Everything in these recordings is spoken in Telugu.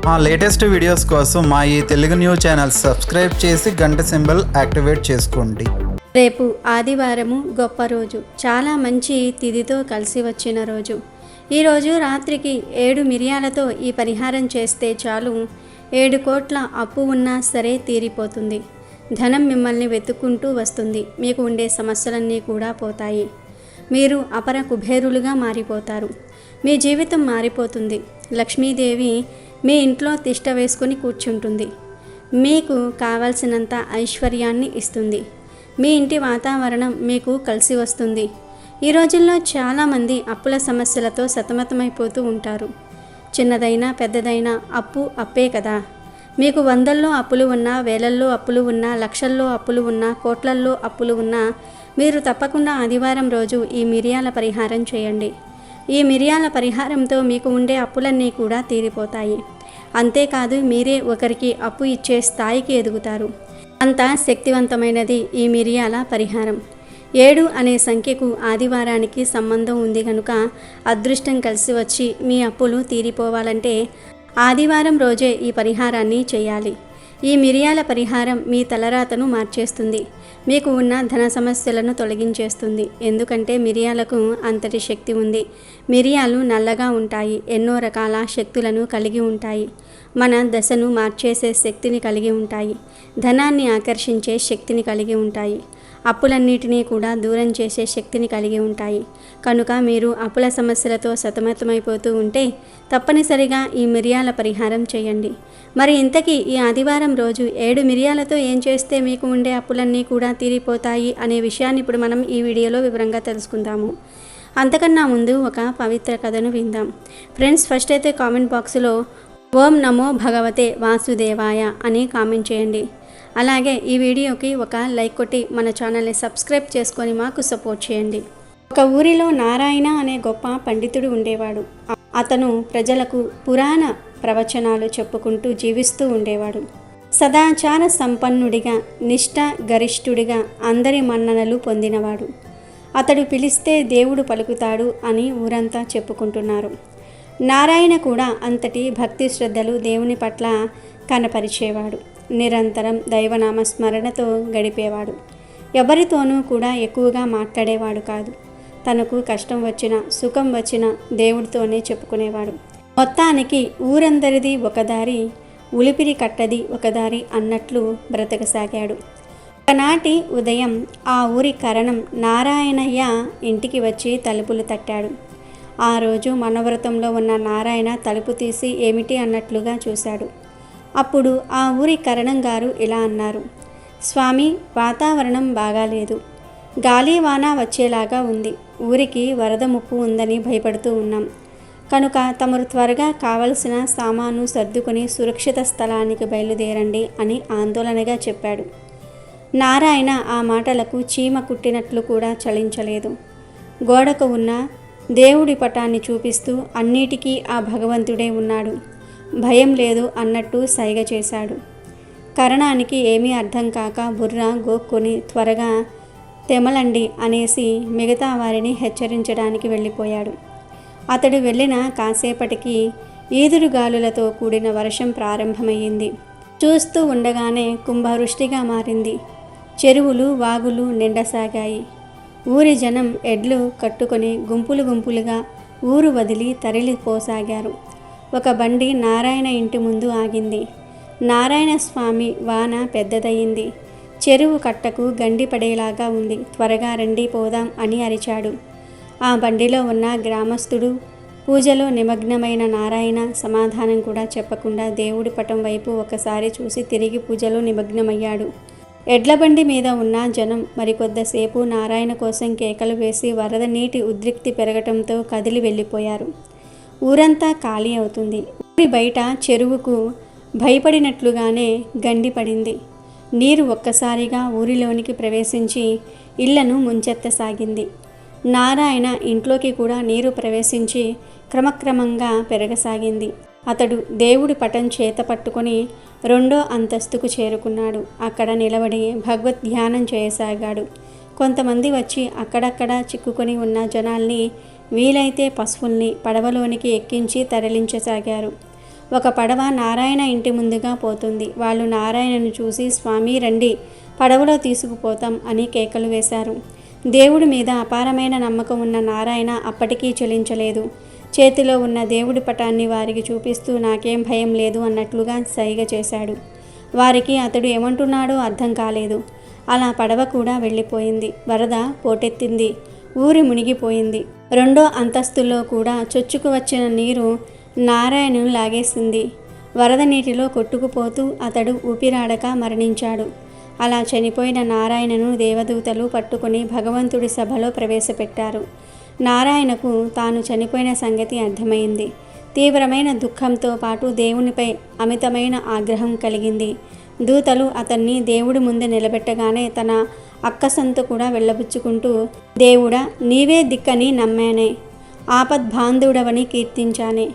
మా లేటెస్ట్ వీడియోస్ కోసం మా ఈ తెలుగు న్యూస్ ఛానల్ సబ్స్క్రైబ్ చేసి గంట సింబల్ యాక్టివేట్ చేసుకోండి. రేపు ఆదివారము గొప్ప రోజు, చాలా మంచి తిథితో కలిసి వచ్చిన రోజు. ఈరోజు రాత్రికి 7 మిరియాలతో ఈ పరిహారం చేస్తే చాలు 7 కోట్ల అప్పు ఉన్నా సరే తీరిపోతుంది. ధనం మిమ్మల్ని వెతుక్కుంటూ వస్తుంది. మీకు ఉండే సమస్యలన్నీ కూడా పోతాయి. మీరు అపర కుబేరులుగా మారిపోతారు. మీ జీవితం మారిపోతుంది. లక్ష్మీదేవి మీ ఇంట్లో తిష్ట వేసుకొని కూర్చుంటుంది. మీకు కావలసినంత ఐశ్వర్యాన్ని ఇస్తుంది. మీ ఇంటి వాతావరణం మీకు కలిసి వస్తుంది. ఈ రోజుల్లో చాలామంది అప్పుల సమస్యలతో సతమతమైపోతూ ఉంటారు. చిన్నదైనా పెద్దదైనా అప్పే కదా. మీకు 100ల్లో అప్పులు ఉన్నా, వేలల్లో అప్పులు ఉన్నా, లక్షల్లో అప్పులు ఉన్నా, కోట్లల్లో అప్పులు ఉన్నా మీరు తప్పకుండా ఆదివారం రోజు ఈ మిరియాల పరిహారం చేయండి. ఈ మిరియాల పరిహారంతో మీకు ఉండే అప్పులన్నీ కూడా తీరిపోతాయి. అంతేకాదు, మీరే ఒకరికి అప్పు ఇచ్చే స్థాయికి ఎదుగుతారు. అంత శక్తివంతమైనది ఈ మిరియాల పరిహారం. 7 అనే సంఖ్యకు ఆదివారానికి సంబంధం ఉంది కనుక అదృష్టం కలిసి వచ్చి మీ అప్పులు తీరిపోవాలంటే ఆదివారం రోజే ఈ పరిహారాన్ని చేయాలి. ఈ మిరియాల పరిహారం మీ తలరాతను మార్చేస్తుంది. మీకు ఉన్న ధన సమస్యలను తొలగించేస్తుంది. ఎందుకంటే మిరియాలకు అంతటి శక్తి ఉంది. మిరియాలు నల్లగా ఉంటాయి. ఎన్నో రకాల శక్తులను కలిగి ఉంటాయి. మన దశను మార్చేసే శక్తిని కలిగి ఉంటాయి. ధనాన్ని ఆకర్షించే శక్తిని కలిగి ఉంటాయి. అప్పులన్నిటినీ కూడా దూరం చేసే శక్తిని కలిగి ఉంటాయి. కనుక మీరు అప్పుల సమస్యలతో సతమతమైపోతూ ఉంటే తప్పనిసరిగా ఈ మిరియాల పరిహారం చేయండి. మరి ఇంతకీ ఈ ఆదివారం రోజు 7 మిరియాలతో ఏం చేస్తే మీకు ఉండే అప్పులన్నీ కూడా తీరిపోతాయి అనే విషయాన్ని ఇప్పుడు మనం ఈ వీడియోలో వివరంగా తెలుసుకుందాము. అంతకన్నా ముందు ఒక పవిత్ర కథను విందాం. ఫ్రెండ్స్, ఫస్ట్ అయితే కామెంట్ బాక్స్లో ఓం నమో భగవతే వాసుదేవాయ అని కామెంట్ చేయండి. అలాగే ఈ వీడియోకి ఒక లైక్ కొట్టి మన ఛానల్ని సబ్స్క్రైబ్ చేసుకొని మాకు సపోర్ట్ చేయండి. ఒక ఊరిలో నారాయణ అనే గొప్ప పండితుడు ఉండేవాడు. అతను ప్రజలకు పురాణ ప్రవచనాలు చెప్పుకుంటూ జీవిస్తూ ఉండేవాడు. సదాచార సంపన్నుడిగా, నిష్ఠ గరిష్ఠుడిగా అందరి మన్ననలు పొందినవాడు. అతడు పిలిస్తే దేవుడు పలుకుతాడు అని ఊరంతా చెప్పుకుంటున్నారు. నారాయణ కూడా అంతటి భక్తి శ్రద్ధలు దేవుని పట్ల కనపరిచేవాడు. నిరంతరం దైవనామ స్మరణతో గడిపేవాడు. ఎవరితోనూ కూడా ఎక్కువగా మాట్లాడేవాడు కాదు. తనకు కష్టం వచ్చినా సుఖం వచ్చినా దేవుడితోనే చెప్పుకునేవాడు. మొత్తానికి ఊరందరిది ఒకదారి, ఉలిపిరి కట్టది ఒకదారి అన్నట్లు బ్రతకసాగాడు. ఒకనాటి ఉదయం ఆ ఊరి కరణం నారాయణయ్య ఇంటికి వచ్చి తలుపులు తట్టాడు. ఆ రోజు మనవ్రతంలో ఉన్న నారాయణ తలుపు తీసి ఏమిటి అన్నట్లుగా చూశాడు. అప్పుడు ఆ ఊరి కరణం గారు ఇలా అన్నారు: స్వామి, వాతావరణం బాగాలేదు. గాలి వాన వచ్చేలాగా ఉంది. ఊరికి వరద ముప్పు ఉందని భయపడుతూ ఉన్నాం. కనుక తమరు త్వరగా కావలసిన సామాను సర్దుకొని సురక్షిత స్థలానికి బయలుదేరండి అని ఆందోళనగా చెప్పాడు. నారాయణ ఆ మాటలకు చీమ కుట్టినట్లు కూడా చలించలేదు. గోడకు ఉన్న దేవుడి పటాన్ని చూపిస్తూ అన్నిటికీ ఆ భగవంతుడే ఉన్నాడు, భయం లేదు అన్నట్టు సైగ చేశాడు. కరణానికి ఏమీ అర్థం కాక బుర్ర గోక్కొని త్వరగా తెమలండి అనేసి మిగతా వారిని హెచ్చరించడానికి వెళ్ళిపోయాడు. అతడు వెళ్ళిన కాసేపటికి ఈదురుగాలులతో కూడిన వర్షం ప్రారంభమయ్యింది. చూస్తూ ఉండగానే కుంభవృష్టిగా మారింది. చెరువులు వాగులు నిండసాగాయి. ఊరి జనం ఎడ్లు కట్టుకొని గుంపులు గుంపులుగా ఊరు వదిలి తరలిపోసాగారు. ఒక బండి నారాయణ ఇంటి ముందు ఆగింది. నారాయణ స్వామి వాన పెద్దదయ్యింది. చెరువు కట్టకు గండి పడేలాగా ఉంది. త్వరగా రండి పోదాం అని అరిచాడు. ఆ బండిలో ఉన్న గ్రామస్తుడు పూజలో నిమగ్నమైన నారాయణ సమాధానం కూడా చెప్పకుండా దేవుడి పటం వైపు ఒకసారి చూసి తిరిగి పూజలో నిమగ్నమయ్యాడు. ఎడ్లబండి మీద ఉన్న జనం మరికొద్దిసేపు నారాయణ కోసం కేకలు వేసి వరద నీటి ఉద్రిక్తి పెరగటంతో కదిలి వెళ్ళిపోయారు. ఊరంతా ఖాళీ అవుతుంది. ఊరి బయట చెరువుకు భయపడినట్లుగానే గండి పడింది. నీరు ఒక్కసారిగా ఊరిలోనికి ప్రవేశించి ఇళ్లను ముంచెత్తసాగింది. నారాయణ ఇంట్లోకి కూడా నీరు ప్రవేశించి క్రమక్రమంగా పెరగసాగింది. అతడు దేవుడి పటం చేత పట్టుకొని 2వ అంతస్తుకు చేరుకున్నాడు. అక్కడ నిలబడి భగవద్ధ్యానం చేయసాగాడు. కొంతమంది వచ్చి అక్కడక్కడ చిక్కుకొని ఉన్న జనాల్ని, వీలైతే పశువుల్ని పడవలోనికి ఎక్కించి తరలించసాగారు. ఒక పడవ నారాయణ ఇంటి ముందుగా పోతుంది. వాళ్ళు నారాయణను చూసి, స్వామి రండి, పడవలో తీసుకుపోతాం అని కేకలు వేశారు. దేవుడి మీద అపారమైన నమ్మకం ఉన్న నారాయణ అప్పటికీ చలించలేదు. చేతిలో ఉన్న దేవుడి పటాన్ని వారికి చూపిస్తూ నాకేం భయం లేదు అన్నట్లుగా సైగ చేశాడు. వారికి అతడు ఏమంటున్నాడో అర్థం కాలేదు. అలా పడవ కూడా వెళ్ళిపోయింది. వరద పోటెత్తింది. ఊరి మునిగిపోయింది. 2వ అంతస్తులో కూడా చొచ్చుకు వచ్చిన నీరు నారాయణను లాగేసింది. వరద నీటిలో కొట్టుకుపోతూ అతడు ఊపిరాడక మరణించాడు. అలా చనిపోయిన నారాయణను దేవదూతలు పట్టుకుని భగవంతుడి సభలో ప్రవేశపెట్టారు. నారాయణకు తాను చనిపోయిన సంగతి అర్థమైంది. తీవ్రమైన దుఃఖంతో పాటు దేవునిపై అమితమైన ఆగ్రహం కలిగింది. దూతలు అతన్ని దేవుడి ముందు నిలబెట్టగానే తన అక్కసంతు కూడా వెళ్ళబుచ్చుకుంటూ, దేవుడా, నీవే దిక్కని నమ్మానే, ఆపద్బాంధుడవని కీర్తించానే,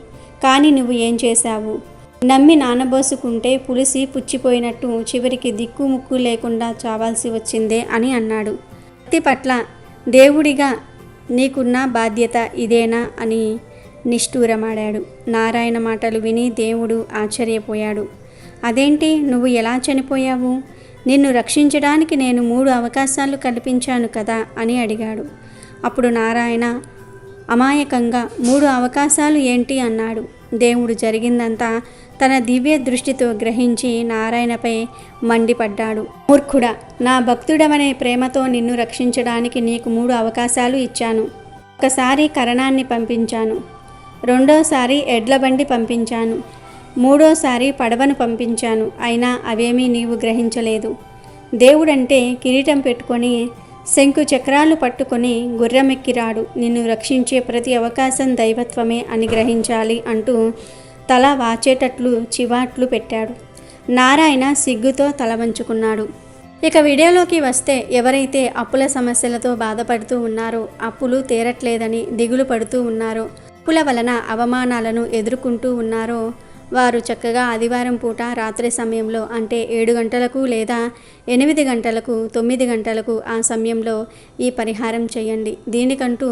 కానీ నువ్వు ఏం చేశావు? నమ్మి నానబోసుకుంటే పులిసి పుచ్చిపోయినట్టు చివరికి దిక్కు ముక్కు లేకుండా చావాల్సి వచ్చిందే అని అన్నాడు. భక్తి పట్ల దేవుడిగా నీకున్న బాధ్యత ఇదేనా అని నిష్ఠూరమాడాడు. నారాయణ మాటలు విని దేవుడు ఆశ్చర్యపోయాడు. అదేంటి, నువ్వు ఎలా చనిపోయావు? నిన్ను రక్షించడానికి నేను 3 అవకాశాలు కల్పించాను కదా అని అడిగాడు. అప్పుడు నారాయణ అమాయకంగా 3 అవకాశాలు ఏంటి అన్నాడు. దేవుడు జరిగిందంతా తన దివ్య దృష్టితో గ్రహించి నారాయణపై మండిపడ్డాడు. మూర్ఖుడా, నా భక్తుడవనే ప్రేమతో నిన్ను రక్షించడానికి నీకు 3 అవకాశాలు ఇచ్చాను. ఒకసారి కరణాన్ని పంపించాను, 2వసారి ఎడ్ల బండి పంపించాను, 3వసారి పడవను పంపించాను. అయినా అవేమీ నీవు గ్రహించలేదు. దేవుడంటే కిరీటం పెట్టుకొని శంకు చక్రాలు పట్టుకొని గుర్రమెక్కిరాడు. నిన్ను రక్షించే ప్రతి అవకాశం దైవత్వమే అని గ్రహించాలి అంటూ తల వాచేటట్లు చివాట్లు పెట్టాడు. నారాయణ సిగ్గుతో తల వంచుకున్నాడు. ఇక వీడియోలోకి వస్తే, ఎవరైతే అప్పుల సమస్యలతో బాధపడుతూ ఉన్నారో, అప్పులు తీరట్లేదని దిగులు పడుతూ ఉన్నారో, అప్పుల వలన అవమానాలను ఎదుర్కొంటూ ఉన్నారో, వారు చక్కగా ఆదివారం పూట రాత్రి సమయంలో అంటే 7 గంటలకు లేదా 8 గంటలకు 9 గంటలకు ఆ సమయంలో ఈ పరిహారం చేయండి. దీనికంటూ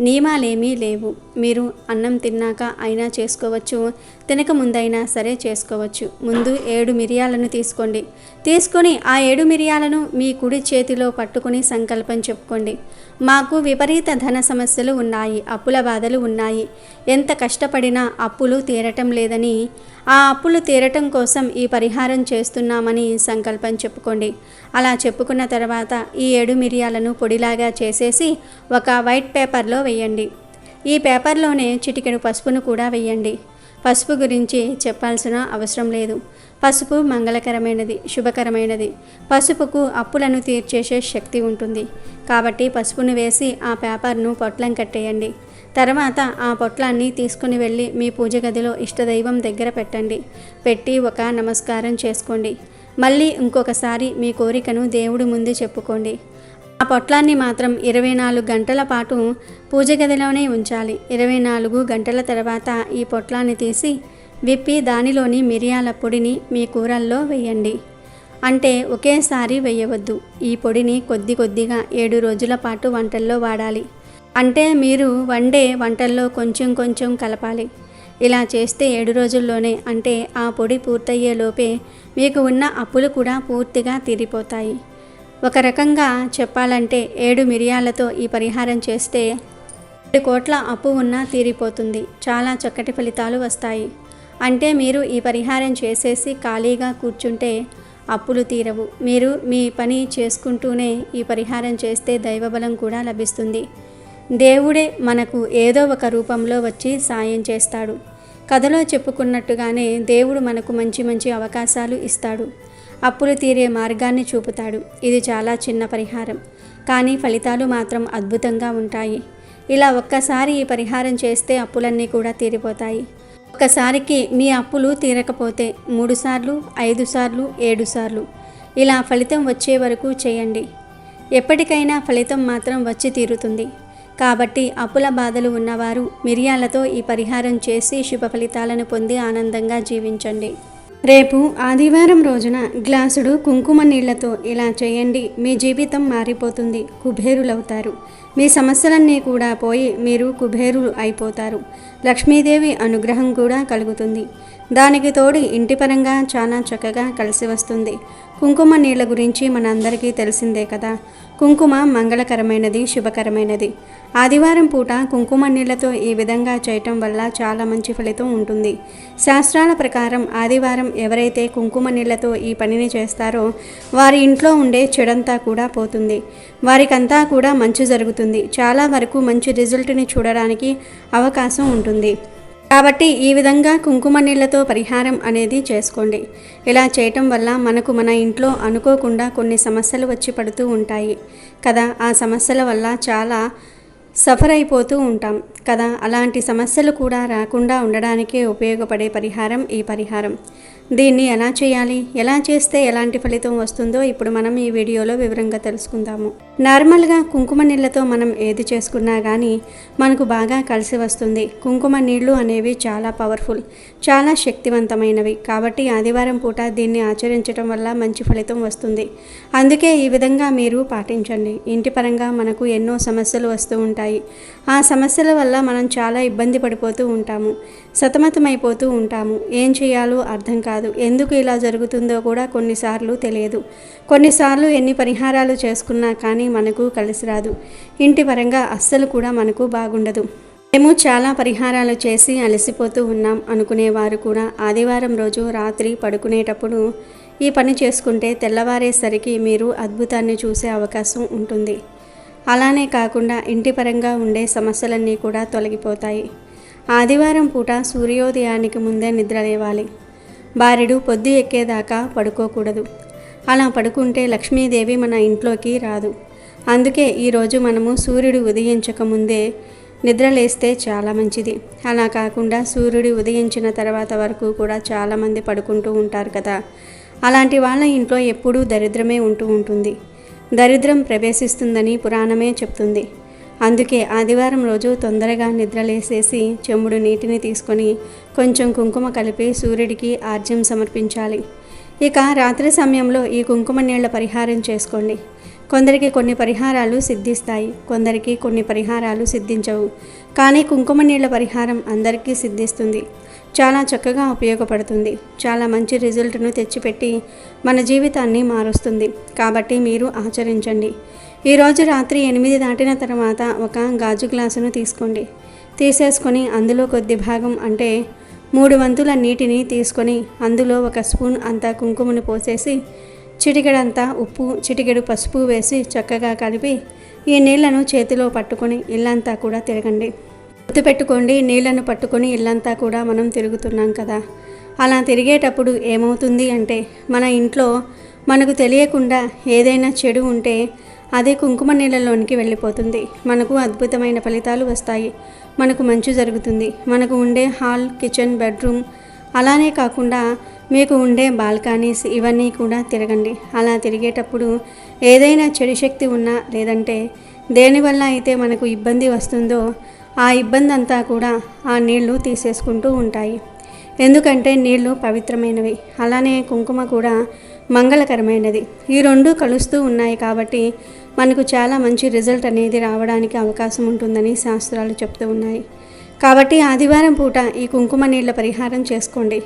నియమాలేమీ లేవు. మీరు అన్నం తిన్నాక అయినా చేసుకోవచ్చు, తినక ముందైనా సరే చేసుకోవచ్చు. ముందు 7 మిరియాలను తీసుకోండి. తీసుకొని ఆ 7 మిరియాలను మీ కుడి చేతిలో పట్టుకుని సంకల్పం చెప్పుకోండి. మాకు విపరీత ధన సమస్యలు ఉన్నాయి, అప్పుల బాధలు ఉన్నాయి, ఎంత కష్టపడినా అప్పులు తీరటం లేదని, ఆ అప్పులు తీరటం కోసం ఈ పరిహారం చేస్తున్నామని సంకల్పం చెప్పుకోండి. అలా చెప్పుకున్న తర్వాత ఈ 7 మిరియాలను పొడిలాగా చేసేసి ఒక వైట్ పేపర్లో వేయండి. ఈ పేపర్లోనే చిటికెడు పసుపును కూడా వేయండి. పసుపు గురించి చెప్పాల్సిన అవసరం లేదు. పసుపు మంగళకరమైనది, శుభకరమైనది. పసుపుకు అప్పులను తీర్చేసే శక్తి ఉంటుంది. కాబట్టి పసుపును వేసి ఆ పేపర్ను పొట్లం కట్టేయండి. తర్వాత ఆ పొట్లాన్ని తీసుకుని వెళ్ళి మీ పూజ గదిలో ఇష్టదైవం దగ్గర పెట్టండి. పెట్టి ఒక నమస్కారం చేసుకోండి. మళ్ళీ ఇంకొకసారి మీ కోరికను దేవుడి ముందు చెప్పుకోండి. ఆ పొట్లాన్ని మాత్రం 24 గంటల పాటు పూజ గదిలోనే ఉంచాలి. 24 గంటల తర్వాత ఈ పొట్లాన్ని తీసి విప్పి దానిలోని మిరియాల పొడిని మీ కూరల్లో వేయండి. అంటే ఒకేసారి వేయవద్దు. ఈ పొడిని కొద్ది కొద్దిగా 7 రోజుల పాటు వంటల్లో వాడాలి. అంటే మీరు వండే వంటల్లో కొంచెం కొంచెం కలపాలి. ఇలా చేస్తే 7 రోజుల్లోనే, అంటే ఆ పొడి పూర్తయ్యేలోపే మీకు ఉన్న అప్పులు కూడా పూర్తిగా తీరిపోతాయి. ఒక రకంగా చెప్పాలంటే 7 మిరియాలతో ఈ పరిహారం చేస్తే 7 కోట్ల అప్పు ఉన్నా తీరిపోతుంది. చాలా చక్కటి ఫలితాలు వస్తాయి. అంటే మీరు ఈ పరిహారం చేసేసి ఖాళీగా కూర్చుంటే అప్పులు తీరవు. మీరు మీ పని చేసుకుంటూనే ఈ పరిహారం చేస్తే దైవబలం కూడా లభిస్తుంది. దేవుడే మనకు ఏదో ఒక రూపంలో వచ్చి సాయం చేస్తాడు. కథలో చెప్పుకున్నట్టుగానే దేవుడు మనకు మంచి మంచి అవకాశాలు ఇస్తాడు. అప్పులు తీరే మార్గాన్ని చూపుతాడు. ఇది చాలా చిన్న పరిహారం, కానీ ఫలితాలు మాత్రం అద్భుతంగా ఉంటాయి. ఇలా ఒక్కసారి ఈ పరిహారం చేస్తే అప్పులన్నీ కూడా తీరిపోతాయి. ఒక్కసారికి మీ అప్పులు తీరకపోతే 3 సార్లు, 5 సార్లు, 7 సార్లు ఇలా ఫలితం వచ్చే వరకు చేయండి. ఎప్పటికైనా ఫలితం మాత్రం వచ్చి తీరుతుంది. కాబట్టి అప్పుల బాధలు ఉన్నవారు మిరియాలతో ఈ పరిహారం చేసి శుభ ఫలితాలను పొంది ఆనందంగా జీవించండి. రేపు ఆదివారం రోజున గ్లాసుడు కుంకుమ నీళ్లతో ఇలా చేయండి. మీ జీవితం మారిపోతుంది, కుబేరులవుతారు. మీ సమస్యలన్నీ కూడా పోయి మీరు కుబేరులు అయిపోతారు. లక్ష్మీదేవి అనుగ్రహం కూడా కలుగుతుంది. దానికి తోడు ఇంటి పరంగా చాలా చక్కగా కలిసి వస్తుంది. కుంకుమ నీళ్ల గురించి మనందరికీ తెలిసిందే కదా. కుంకుమ మంగళకరమైనది, శుభకరమైనది. ఆదివారం పూట కుంకుమ నీళ్లతో ఈ విధంగా చేయటం వల్ల చాలా మంచి ఫలితం ఉంటుంది. శాస్త్రాల ప్రకారం ఆదివారం ఎవరైతే కుంకుమ నీళ్లతో ఈ పనిని చేస్తారో వారి ఇంట్లో ఉండే చెడంతా కూడా పోతుంది. వారికంతా కూడా మంచి జరుగుతుంది. చాలా వరకు మంచి రిజల్ట్ని చూడడానికి అవకాశం ఉంటుంది. కాబట్టి ఈ విధంగా కుంకుమ నీళ్లతో పరిహారం అనేది చేసుకోండి. ఇలా చేయటం వల్ల మనకు మన ఇంట్లో అనుకోకుండా కొన్ని సమస్యలు వచ్చి పడుతూ ఉంటాయి కదా. ఆ సమస్యల వల్ల చాలా సఫర్ అయిపోతూ ఉంటాం కదా. అలాంటి సమస్యలు కూడా రాకుండా ఉండడానికే ఉపయోగపడే పరిహారం ఈ పరిహారం. దీన్ని ఎలా చేయాలి, ఎలా చేస్తే ఎలాంటి ఫలితం వస్తుందో ఇప్పుడు మనం ఈ వీడియోలో వివరంగా తెలుసుకుందాము. నార్మల్గా కుంకుమ నీళ్లతో మనం ఏది చేసుకున్నా కానీ మనకు బాగా కలిసి వస్తుంది. కుంకుమ నీళ్లు అనేవి చాలా పవర్ఫుల్, చాలా శక్తివంతమైనవి. కాబట్టి ఆదివారం పూట దీన్ని ఆచరించడం వల్ల మంచి ఫలితం వస్తుంది. అందుకే ఈ విధంగా మీరు పాటించండి. ఇంటి పరంగా మనకు ఎన్నో సమస్యలు వస్తూ ఉంటాయి. ఆ సమస్యల వల్ల మనం చాలా ఇబ్బంది పడిపోతూ ఉంటాము, సతమతమైపోతూ ఉంటాము. ఏం చేయాలో అర్థం కాదు. ఎందుకు ఇలా జరుగుతుందో కూడా కొన్నిసార్లు తెలియదు. కొన్నిసార్లు ఎన్ని పరిహారాలు చేసుకున్నా కానీ మనకు కలిసి రాదు. ఇంటి పరంగా అస్సలు కూడా మనకు బాగుండదు. మేము చాలా పరిహారాలు చేసి అలసిపోతూ ఉన్నాం అనుకునేవారు కూడా ఆదివారం రోజు రాత్రి పడుకునేటప్పుడు ఈ పని చేసుకుంటే తెల్లవారేసరికి మీరు అద్భుతాన్ని చూసే అవకాశం ఉంటుంది. అలానే కాకుండా ఇంటి పరంగా ఉండే సమస్యలన్నీ కూడా తొలగిపోతాయి. ఆదివారం పూట సూర్యోదయానికి ముందే నిద్ర లేవాలి. బారెడు పొద్దు ఎక్కేదాకా పడుకోకూడదు. అలా పడుకుంటే లక్ష్మీదేవి మన ఇంట్లోకి రాదు. అందుకే ఈరోజు మనము సూర్యుడు ఉదయించక ముందే నిద్రలేస్తే చాలా మంచిది. అలా కాకుండా సూర్యుడు ఉదయించిన తర్వాత వరకు కూడా చాలామంది పడుకుంటూ ఉంటారు కదా. అలాంటి వాళ్ళ ఇంట్లో ఎప్పుడూ దరిద్రమే ఉంటూ ఉంటుంది. దరిద్రం ప్రవేశిస్తుందని పురాణమే చెప్తుంది. అందుకే ఆదివారం రోజు తొందరగా నిద్రలేసేసి చెంబుడు నీటిని తీసుకొని కొంచెం కుంకుమ కలిపి సూర్యుడికి ఆర్జ్యం సమర్పించాలి. ఇక రాత్రి సమయంలో ఈ కుంకుమ నీళ్ల పరిహారం చేసుకోండి. కొందరికి కొన్ని పరిహారాలు సిద్ధిస్తాయి, కొందరికి కొన్ని పరిహారాలు సిద్ధించవు. కానీ కుంకుమ నీళ్ల పరిహారం అందరికీ సిద్ధిస్తుంది. చాలా చక్కగా ఉపయోగపడుతుంది. చాలా మంచి రిజల్ట్ను తెచ్చిపెట్టి మన జీవితాన్ని మారుస్తుంది. కాబట్టి మీరు ఆచరించండి. ఈరోజు రాత్రి 8 దాటిన తర్వాత ఒక గాజు గ్లాసును తీసుకోండి. తీసేసుకొని అందులో కొద్ది భాగం అంటే 3 వంతుల నీటిని తీసుకొని అందులో 1 స్పూన్ అంత కుంకుమను పోసేసి చిటికెడంతా ఉప్పు, చిటికెడు పసుపు వేసి చక్కగా కలిపి ఈ నీళ్లను చేతిలో పట్టుకొని ఇల్లంతా కూడా తిరగండి. గుర్తుపెట్టుకోండి, నీళ్లను పట్టుకొని ఇల్లంతా కూడా మనం తిరుగుతున్నాం కదా. అలా తిరిగేటప్పుడు ఏమవుతుంది అంటే మన ఇంట్లో మనకు తెలియకుండా ఏదైనా చెడు ఉంటే అది కుంకుమ నీళ్ళలోనికి వెళ్ళిపోతుంది. మనకు అద్భుతమైన ఫలితాలు వస్తాయి. మనకు మంచి జరుగుతుంది. మనకు ఉండే హాల్, కిచెన్, బెడ్రూమ్, అలానే కాకుండా మీకు ఉండే బాల్కనీస్ ఇవన్నీ కూడా తిరగండి. అలా తిరిగేటప్పుడు ఏదైనా చెడు శక్తి ఉన్నా లేదంటే దేనివల్ల అయితే మనకు ఇబ్బంది వస్తుందో ఆ ఇబ్బంది అంతా కూడా ఆ నీళ్లు తీసేసుకుంటూ ఉంటాయి. ఎందుకంటే నీళ్లు పవిత్రమైనవి, అలానే కుంకుమ కూడా మంగళకరమైనది. ఈ రెండు కలుస్తూ ఉన్నాయి కాబట్టి మనకు చాలా మంచి రిజల్ట్ అనేది రావడానికి అవకాశం ఉంటుందని శాస్త్రాలు చెప్తూ ఉన్నాయి. కాబట్టి ఆదివారం పూట ఈ కుంకుమ నీళ్ల పరిహారం చేసుకోండి.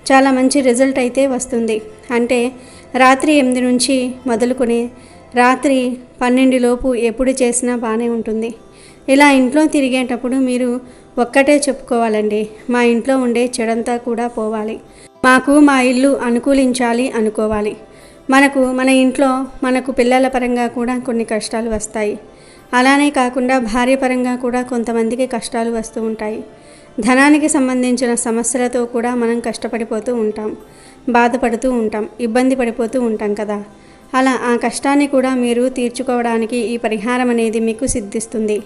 చాలా మంచి రిజల్ట్ అయితే వస్తుంది. అంటే రాత్రి 8 నుంచి మొదలుకొని రాత్రి 12 లోపు ఎప్పుడు చేసినా బాగానే ఉంటుంది. ఇలా ఇంట్లో తిరిగేటప్పుడు మీరు ఒక్కటే చెప్పుకోవాలండి, మా ఇంట్లో ఉండే చెడంతా కూడా పోవాలి, మాకు మా ఇల్లు అనుకూలించాలి అనుకోవాలి. మన ఇంట్లో మనకు పిల్లల పరంగా కూడా కొన్ని కష్టాలు వస్తాయి. అలానే కాకుండా భార్య పరంగా కూడా కొంతమందికి కష్టాలు వస్తూ ఉంటాయి. ధనానికి సంబంధించిన సమస్యలతో కూడా మనం కష్టపడిపోతూ ఉంటాం, బాధపడుతూ ఉంటాం, ఇబ్బంది పడిపోతూ ఉంటాం కదా. అలా ఆ కష్టాన్ని కూడా మీరు తీర్చుకోవడానికి ఈ పరిహారం అనేది మీకు సిద్ధిస్తుంది.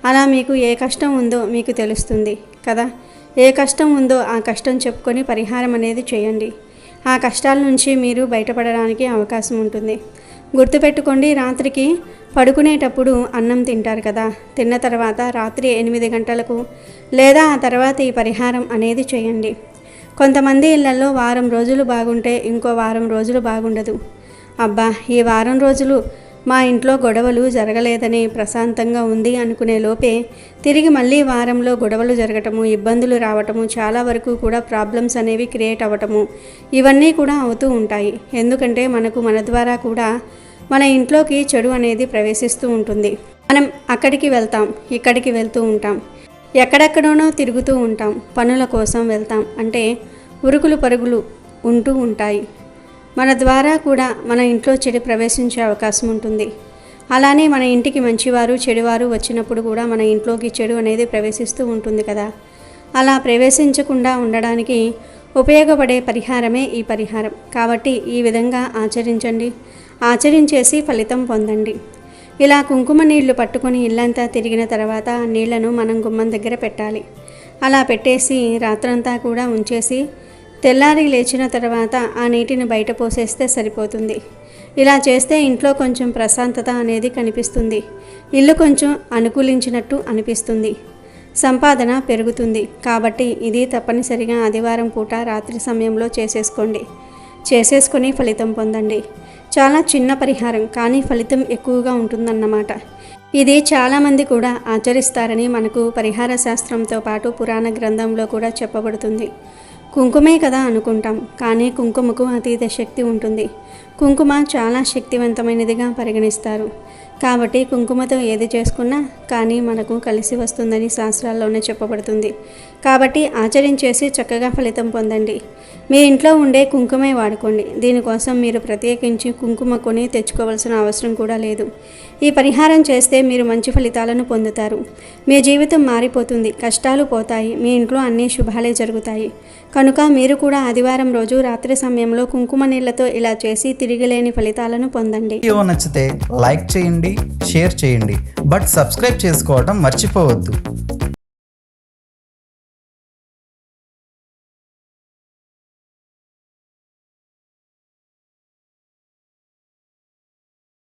అలా మీకు ఏ కష్టం ఉందో మీకు తెలుస్తుంది కదా. ఏ కష్టం ఉందో ఆ కష్టం చెప్పుకొని పరిహారం అనేది చేయండి. ఆ కష్టాల నుంచి మీరు బయటపడడానికి అవకాశం ఉంటుంది. గుర్తుపెట్టుకోండి, రాత్రికి పడుకునేటప్పుడు అన్నం తింటారు కదా, తిన్న తర్వాత రాత్రి 8 గంటలకు లేదా ఆ తర్వాత ఈ పరిహారం అనేది చేయండి. కొంతమంది ఇళ్లలో వారం రోజులు బాగుంటే ఇంకో వారం రోజులు బాగుండదు. అబ్బా, ఈ వారం రోజులు మా ఇంట్లో గొడవలు జరగలేదని ప్రశాంతంగా ఉంది అనుకునే లోపే తిరిగి మళ్ళీ వారంలో గొడవలు జరగటము, ఇబ్బందులు రావటము, చాలా వరకు కూడా ప్రాబ్లమ్స్ అనేవి క్రియేట్ అవ్వటము, ఇవన్నీ కూడా అవుతూ ఉంటాయి. ఎందుకంటే మనకు మన ద్వారా కూడా మన ఇంట్లోకి చెడు అనేది ప్రవేశిస్తూ ఉంటుంది. మనం అక్కడికి వెళ్తాం, ఇక్కడికి వెళ్తూ ఉంటాం, ఎక్కడెక్కడోనో తిరుగుతూ ఉంటాం, పనుల కోసం వెళ్తాం, అంటే ఉరుకులు పరుగులు ఉంటూ ఉంటాయి. మన ద్వారా కూడా మన ఇంట్లో చెడు ప్రవేశించే అవకాశం ఉంటుంది. అలానే మన ఇంటికి మంచివారు చెడువారు వచ్చినప్పుడు కూడా మన ఇంట్లోకి చెడు అనేది ప్రవేశిస్తూ ఉంటుంది కదా. అలా ప్రవేశించకుండా ఉండడానికి ఉపయోగపడే పరిహారమే ఈ పరిహారం. కాబట్టి ఈ విధంగా ఆచరించండి. ఆచరించేసి ఫలితం పొందండి. ఇలా కుంకుమ నీళ్లు పట్టుకొని ఇల్లంతా తిరిగిన తర్వాత ఆ నీళ్లను మనం గుమ్మం దగ్గర పెట్టాలి. అలా పెట్టేసి రాత్రంతా కూడా ఉంచేసి తెల్లారి లేచిన తర్వాత ఆ నీటిని బయట పోసేస్తే సరిపోతుంది. ఇలా చేస్తే ఇంట్లో కొంచెం ప్రశాంతత అనేది కనిపిస్తుంది. ఇల్లు కొంచెం అనుకూలించినట్టు అనిపిస్తుంది. సంపాదన పెరుగుతుంది. కాబట్టి ఇది తప్పనిసరిగా ఆదివారం పూట రాత్రి సమయంలో చేసేసుకొని ఫలితం పొందండి. చాలా చిన్న పరిహారం, కానీ ఫలితం ఎక్కువగా ఉంటుందన్నమాట. ఇది చాలామంది కూడా ఆచరిస్తారని మనకు పరిహార శాస్త్రంతో పాటు పురాణ గ్రంథంలో కూడా చెప్పబడుతుంది. కుంకుమే కదా అనుకుంటాం, కానీ కుంకుమకు అతీత శక్తి ఉంటుంది. కుంకుమ చాలా శక్తివంతమైనదిగా పరిగణిస్తారు. కాబట్టి కుంకుమతో ఏది చేసుకున్నా కానీ మనకు కలిసి వస్తుందని శాస్త్రాల్లోనే చెప్పబడుతుంది. కాబట్టి ఆచరించేసి చక్కగా ఫలితం పొందండి. మీ ఇంట్లో ఉండే కుంకుమే వాడుకోండి. దీనికోసం మీరు ప్రత్యేకించి కుంకుమ కొని తెచ్చుకోవాల్సిన అవసరం కూడా లేదు. ఈ పరిహారం చేస్తే మీరు మంచి ఫలితాలను పొందుతారు. మీ జీవితం మారిపోతుంది, కష్టాలు పోతాయి, మీ ఇంట్లో అన్ని శుభాలే జరుగుతాయి. కనుక మీరు కూడా ఆదివారం రోజు రాత్రి సమయంలో కుంకుమ నీళ్లతో ఇలా చేసి తిరిగిలేని ఫలితాలను పొందండి. వీడియో నచ్చితే లైక్ చేయండి, షేర్ చేయండి, బట్ సబ్స్క్రైబ్ చేసుకోవడం మర్చిపోవద్దు.